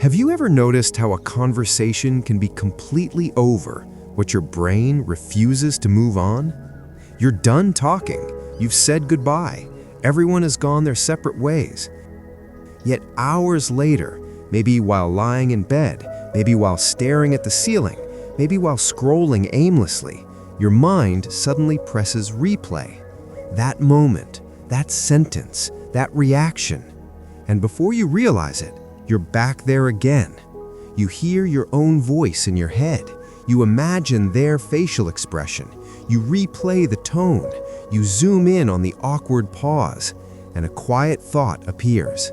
Have you ever noticed how a conversation can be completely over, but your brain refuses to move on? You're done talking, you've said goodbye, everyone has gone their separate ways. Yet hours later, maybe while lying in bed, maybe while staring at the ceiling, maybe while scrolling aimlessly, your mind suddenly presses replay. That moment, that sentence, that reaction. And before you realize it, you're back there again. You hear your own voice in your head. You imagine their facial expression. You replay the tone. You zoom in on the awkward pause, and a quiet thought appears.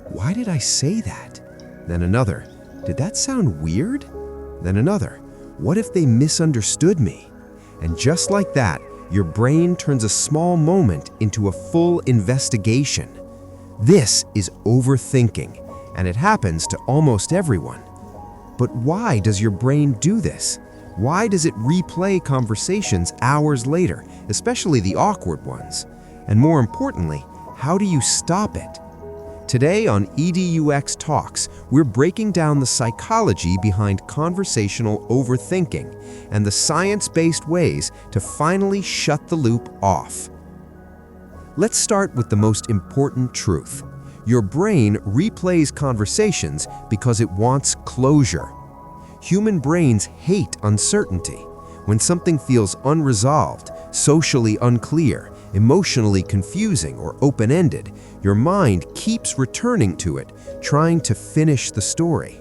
Why did I say that? Then another. Did that sound weird? Then another. What if they misunderstood me? And just like that, your brain turns a small moment into a full investigation. This is overthinking, and it happens to almost everyone. But why does your brain do this? Why does it replay conversations hours later, especially the awkward ones? And more importantly, how do you stop it? Today on EDUx Talks, we're breaking down the psychology behind conversational overthinking and the science-based ways to finally shut the loop off. Let's start with the most important truth. Your brain replays conversations because it wants closure. Human brains hate uncertainty. When something feels unresolved, socially unclear, emotionally confusing, or open-ended, your mind keeps returning to it, trying to finish the story.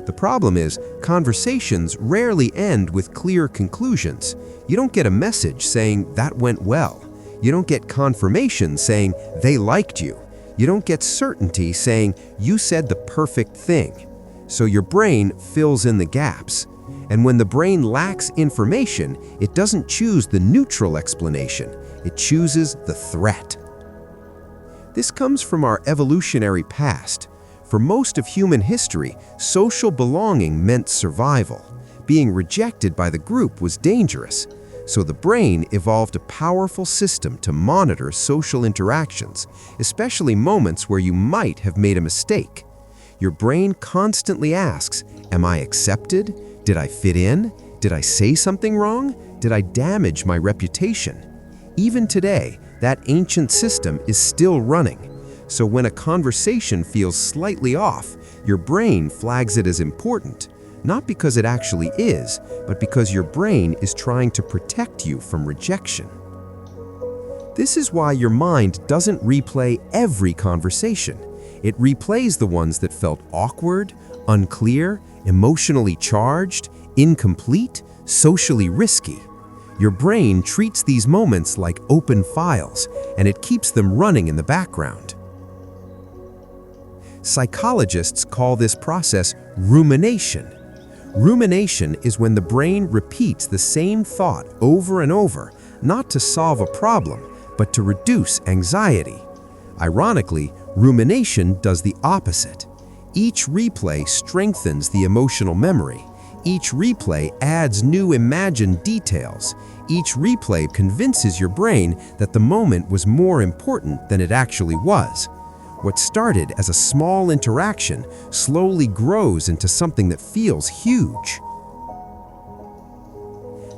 The problem is, conversations rarely end with clear conclusions. You don't get a message saying, "That went well." You don't get confirmation saying, "They liked you." You don't get certainty saying, "You said the perfect thing." So your brain fills in the gaps. And when the brain lacks information, it doesn't choose the neutral explanation. It chooses the threat. This comes from our evolutionary past. For most of human history, social belonging meant survival. Being rejected by the group was dangerous. So the brain evolved a powerful system to monitor social interactions, especially moments where you might have made a mistake. Your brain constantly asks, "Am I accepted? Did I fit in? Did I say something wrong? Did I damage my reputation?" Even today, that ancient system is still running. So when a conversation feels slightly off, your brain flags it as important. Not because it actually is, but because your brain is trying to protect you from rejection. This is why your mind doesn't replay every conversation. It replays the ones that felt awkward, unclear, emotionally charged, incomplete, socially risky. Your brain treats these moments like open files, and it keeps them running in the background. Psychologists call this process rumination. Rumination is when the brain repeats the same thought over and over, not to solve a problem, but to reduce anxiety. Ironically, rumination does the opposite. Each replay strengthens the emotional memory. Each replay adds new imagined details. Each replay convinces your brain that the moment was more important than it actually was. What started as a small interaction slowly grows into something that feels huge.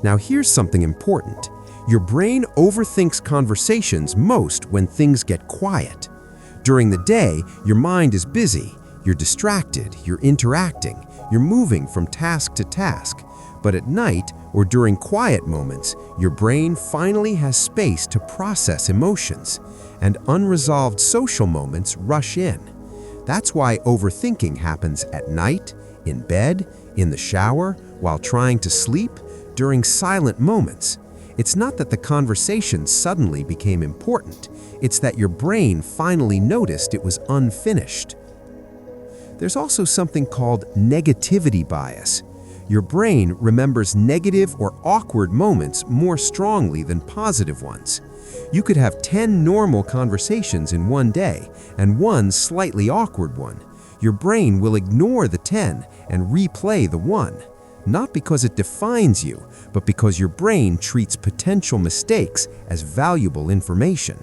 Now here's something important. Your brain overthinks conversations most when things get quiet. During the day, your mind is busy, you're distracted, you're interacting, you're moving from task to task. But at night, or during quiet moments, your brain finally has space to process emotions, and unresolved social moments rush in. That's why overthinking happens at night, in bed, in the shower, while trying to sleep, during silent moments. It's not that the conversation suddenly became important. It's that your brain finally noticed it was unfinished. There's also something called negativity bias. Your brain remembers negative or awkward moments more strongly than positive ones. You could have 10 normal conversations in one day and one slightly awkward one. Your brain will ignore the 10 and replay the one. Not because it defines you, but because your brain treats potential mistakes as valuable information.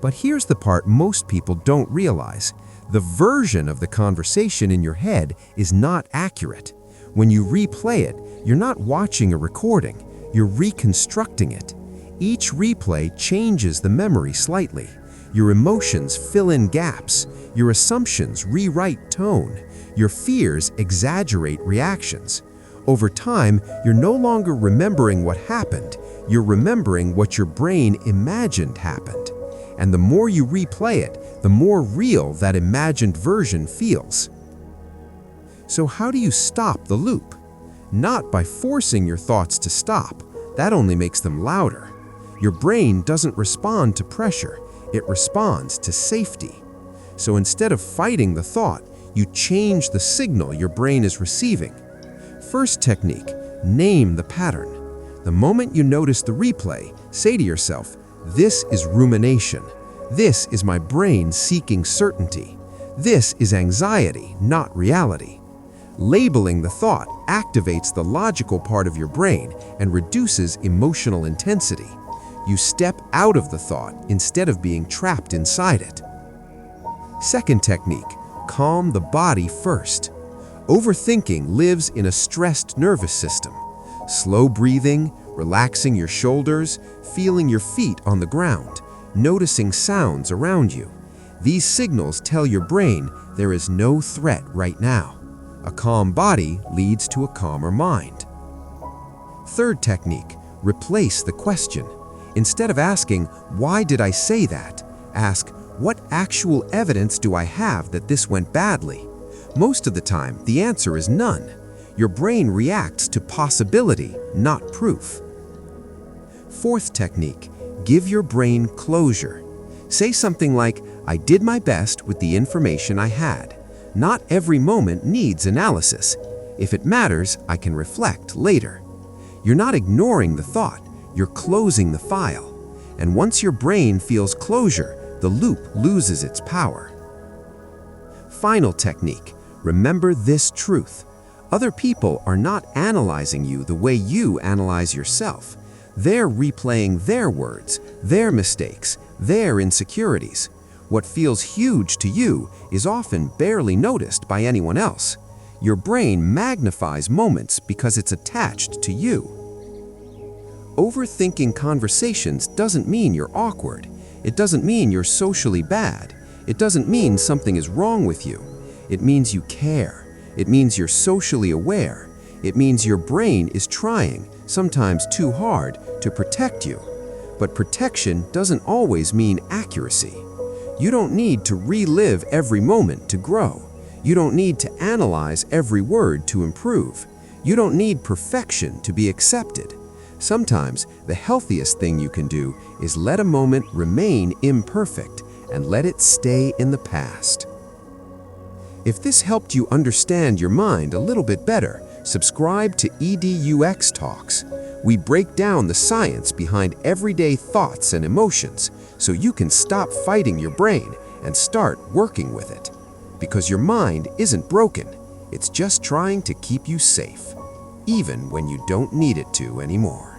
But here's the part most people don't realize. The version of the conversation in your head is not accurate. When you replay it, you're not watching a recording, you're reconstructing it. Each replay changes the memory slightly. Your emotions fill in gaps, your assumptions rewrite tone, your fears exaggerate reactions. Over time, you're no longer remembering what happened, you're remembering what your brain imagined happened. And the more you replay it, the more real that imagined version feels. So how do you stop the loop? Not by forcing your thoughts to stop. That only makes them louder. Your brain doesn't respond to pressure, it responds to safety. So instead of fighting the thought, you change the signal your brain is receiving. First technique, name the pattern. The moment you notice the replay, say to yourself, "This is rumination. This is my brain seeking certainty. This is anxiety, not reality." Labeling the thought activates the logical part of your brain and reduces emotional intensity. You step out of the thought instead of being trapped inside it. Second technique, calm the body first. Overthinking lives in a stressed nervous system. Slow breathing, relaxing your shoulders, feeling your feet on the ground, noticing sounds around you. These signals tell your brain there is no threat right now. A calm body leads to a calmer mind. Third technique, replace the question. Instead of asking, "Why did I say that?" ask, "What actual evidence do I have that this went badly?" Most of the time, the answer is none. Your brain reacts to possibility, not proof. Fourth technique, give your brain closure. Say something like, "I did my best with the information I had." Not every moment needs analysis. If it matters, I can reflect later. You're not ignoring the thought, you're closing the file. And once your brain feels closure, the loop loses its power. Final technique, remember this truth. Other people are not analyzing you the way you analyze yourself. They're replaying their words, their mistakes, their insecurities. What feels huge to you is often barely noticed by anyone else. Your brain magnifies moments because it's attached to you. Overthinking conversations doesn't mean you're awkward. It doesn't mean you're socially bad. It doesn't mean something is wrong with you. It means you care. It means you're socially aware. It means your brain is trying, sometimes too hard, to protect you. But protection doesn't always mean accuracy. You don't need to relive every moment to grow. You don't need to analyze every word to improve. You don't need perfection to be accepted. Sometimes the healthiest thing you can do is let a moment remain imperfect and let it stay in the past. If this helped you understand your mind a little bit better, subscribe to EDUx Talks. We break down the science behind everyday thoughts and emotions so you can stop fighting your brain and start working with it. Because your mind isn't broken, it's just trying to keep you safe, even when you don't need it to anymore.